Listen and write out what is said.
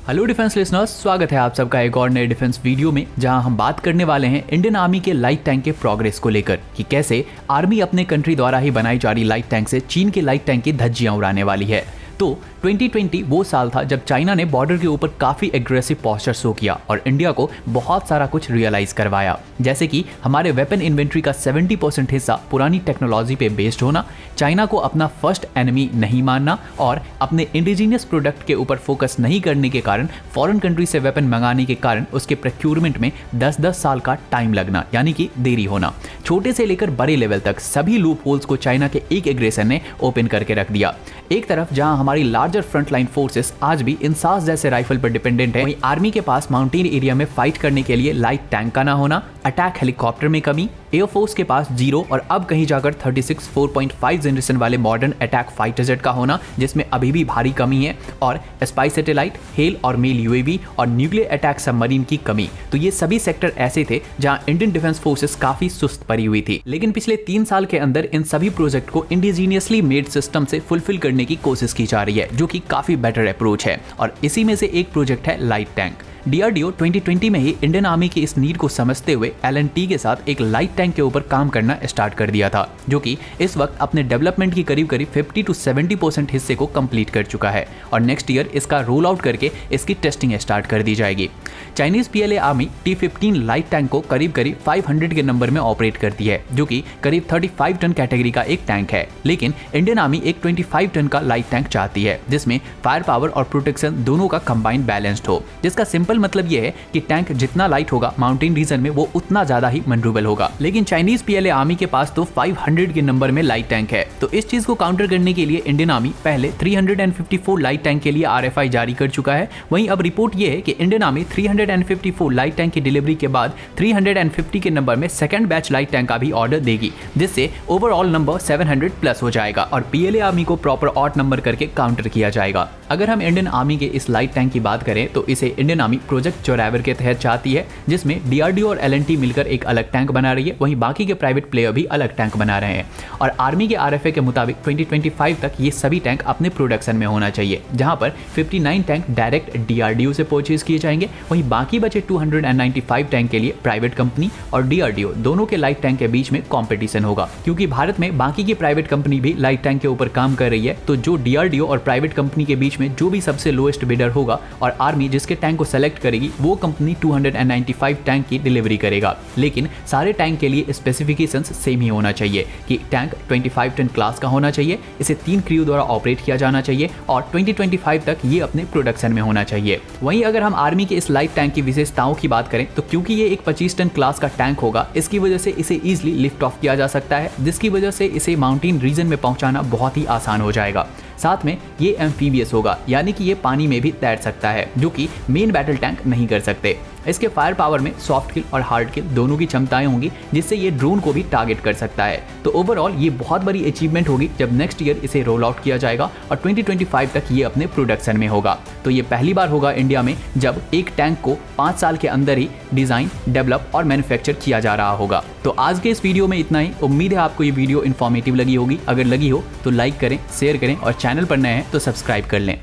Hello defence listeners, स्वागत है आप सबका एक और नए डिफेंस वीडियो में, जहां हम बात करने वाले हैं इंडियन आर्मी के लाइट टैंक के प्रोग्रेस को लेकर कि कैसे आर्मी अपने कंट्री द्वारा ही बनाई जा रही लाइट टैंक से चीन के लाइट टैंक की धज्जियां उड़ाने वाली है। तो 2020 वो साल था जब चाइना ने बॉर्डर के ऊपर काफी एग्रेसिव पोस्चर शो किया और इंडिया को बहुत सारा कुछ रियलाइज करवाया, जैसे कि हमारे वेपन इन्वेंट्री का 70% हिस्सा पुरानी टेक्नोलॉजी पे बेस्ड होना, चाइना को अपना फर्स्ट एनिमी नहीं मानना और अपने इंडिजीनियस प्रोडक्ट के ऊपर फोकस नहीं करने के कारण फॉरेन कंट्री से वेपन मंगाने के कारण उसके प्रोक्योरमेंट में 10-10 साल का टाइम लगना, यानी कि देरी होना। छोटे से लेकर बड़े लेवल तक सभी लूप होल्स को चाइना के एक एग्रेशन ने ओपन करके रख दिया। एक तरफ जहां हमारी लार्जर फ्रंटलाइन फोर्सेस आज भी इंसास जैसे राइफल पर डिपेंडेंट है, वहीं आर्मी के पास माउंटेन एरिया में फाइट करने के लिए लाइट टैंक का ना होना, अटैक हेलीकॉप्टर में कमी, एयरफोर्स के पास 0 और अब कहीं जाकर 36 4.5 जनरेशन वाले मॉडर्न अटैक फाइटर जेट का होना, जिसमें अभी भी भारी कमी है, और स्पाई सैटेलाइट, हेल और मेल यूएवी और न्यूक्लियर अटैक सबमरीन की कमी। तो ये सभी सेक्टर ऐसे थे जहां इंडियन डिफेंस फोर्सेस काफी सुस्त पड़ी हुई थी। लेकिन पिछले 3 साल के अंदर इन सभी प्रोजेक्ट को इंडिजीनियसली मेड सिस्टम से फुलफिल करने की कोशिश की जा रही है, जो कि काफी बेटर अप्रोच है। और इसी में से एक प्रोजेक्ट है लाइट टैंक। DRDO 2020 में ही इंडियन आर्मी की इस नीड को समझते हुए L&T के साथ एक लाइट टैंक के ऊपर काम करना स्टार्ट कर दिया था, जो कि इस वक्त अपने डेवलपमेंट की करीब 50 से 70% हिस्से को कंप्लीट कर चुका है और नेक्स्ट ईयर इसका रोल आउट करके इसकी टेस्टिंग स्टार्ट कर दी जाएगी। Chinese PLA army T-15 light tank को करीब 500 के नंबर में ऑपरेट करती है, जो कि करीब 35 टन कैटेगरी का एक टैंक है। लेकिन इंडियन आर्मी एक 25 टन का लाइट टैंक चाहती है, जिसमें फायर पावर और प्रोटेक्शन दोनों का कंबाइंड बैलेंस्ड हो, जिसका सिंपल मतलब यह है कि टैंक जितना लाइट होगा माउंटेन रीजन में वो उतना ज्यादा ही मैन्यूरेबल होगा। लेकिन चाइनीज PLA आर्मी के पास तो 500 के नंबर में लाइट टैंक है। तो इस चीज को काउंटर करने के लिए इंडियन आर्मी पहले 354 लाइट टैंक के लिए RFI जारी कर चुका है। वहीं अब रिपोर्ट ये है कि इंडियन आर्मी 354 लाइट टैंक की डिलीवरी के बाद 350 के नंबर में सेकंड बैच लाइट टैंक का भी ऑर्डर देगी, जिससे ओवरऑल नंबर 700 प्लस हो जाएगा और PLA आर्मी को प्रॉपर ऑड नंबर करके काउंटर किया जाएगा। अगर हम इंडियन आर्मी के इस लाइट टैंक की बात करें तो इसे इंडियन आर्मी प्रोजेक्ट जोरावर के तहत चाहती है, जिसमें DRDO और L&T मिलकर एक अलग टैंक बना रही है, वहीं बाकी के प्राइवेट प्लेयर भी अलग टैंक बना रहे हैं। और आर्मी के RFA के मुताबिक 2025 तक ये सभी टैंक अपने प्रोडक्शन में होना चाहिए, जहां पर 59 टैंक डायरेक्ट DRDO से परचेज किए जाएंगे, वहीं बाकी बचे 295 टैंक के लिए प्राइवेट कंपनी और DRDO दोनों के लाइट टैंक के बीच में कॉम्पिटिशन होगा। क्योंकि भारत में बाकी की प्राइवेट कंपनी भी लाइट टैंक के ऊपर काम कर रही है, तो जो DRDO और प्राइवेट कंपनी के बीच में जो भी सबसे लोएस्ट बिडर होगा और आर्मी जिसके टैंक को सेलेक्ट करेगी, वो कंपनी 295 टैंक की डिलीवरी करेगा। लेकिन सारे टैंक के लिए स्पेसिफिकेशंस सेम ही होना चाहिए कि टैंक 25 टन क्लास का होना चाहिए, इसे 3 क्रू द्वारा ऑपरेट किया जाना चाहिए और 2025 तक ये अपने प्रोडक्शन में होना चाहिए। वहीं अगर हम आर्मी के इस लाइट टैंक की विशेषताओं की बात करें तो क्योंकि ये एक 25 टन क्लास का टैंक होगा, इसकी वजह से इसे इजिली लिफ्ट ऑफ किया जा सकता है, जिसकी वजह से इसे माउंटेन रीजन में पहुंचाना बहुत ही आसान हो जाएगा। साथ में ये एम्फीबियस होगा, यानी कि ये पानी में भी तैर सकता है, जो कि मेन बैटल टैंक नहीं कर सकते। इसके फायर पावर में सॉफ्ट किल और हार्ड किल दोनों की क्षमताएं होंगी, जिससे ये ड्रोन को भी टारगेट कर सकता है। तो ओवरऑल ये बहुत बड़ी अचीवमेंट होगी जब नेक्स्ट ईयर इसे रोल आउट किया जाएगा और 2025 तक ये अपने प्रोडक्शन में होगा। तो ये पहली बार होगा इंडिया में जब एक टैंक को 5 साल के अंदर ही डिजाइन, डेवलप और मैन्युफैक्चर किया जा रहा होगा। तो आज के इस वीडियो में इतना ही। उम्मीद है आपको ये वीडियो इन्फॉर्मेटिव लगी होगी। अगर लगी हो तो लाइक करें, शेयर करें और चैनल पर नए हैं तो सब्सक्राइब कर लें।